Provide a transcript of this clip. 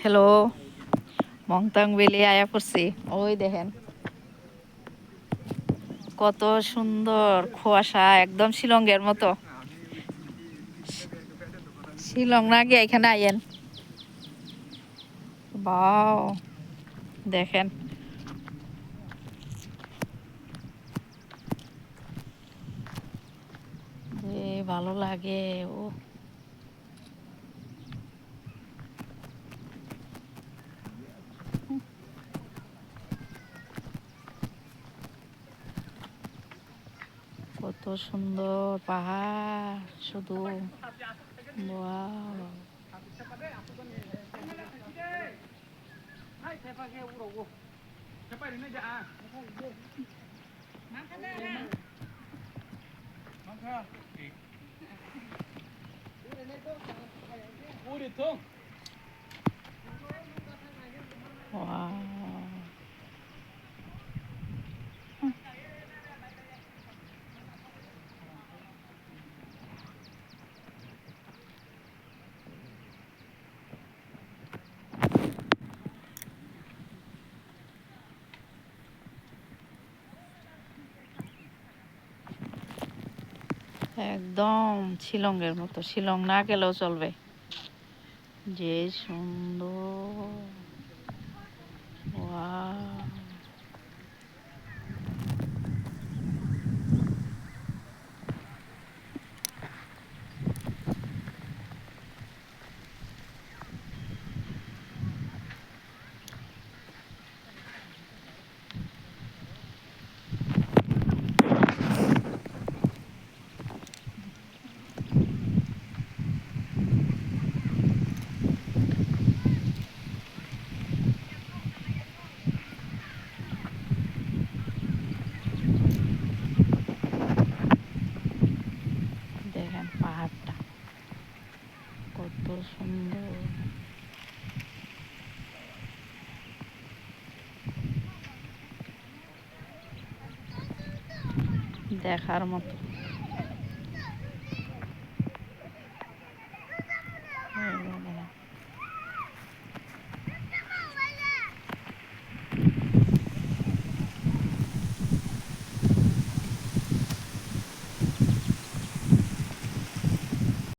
Hello, মংতাং বেলি আয়া পড়ছি। ওই দেখেন কত সুন্দর কুয়াশা, একদম শিলংয়ের মতো। শিলং না গিয়ে এখানে আইয়েন। বাও, দেখেন যে ভালো লাগে। ও কত সুন্দর পাহাড় শুধু। ওয়াও, ওয়াও, একদম শিলংয়ের মতো। শিলং না গেলেও চলবে, যে সুন্দর। ওয়াও, দেখেন পাহাড়টা কত সুন্দর, দেখার মতো।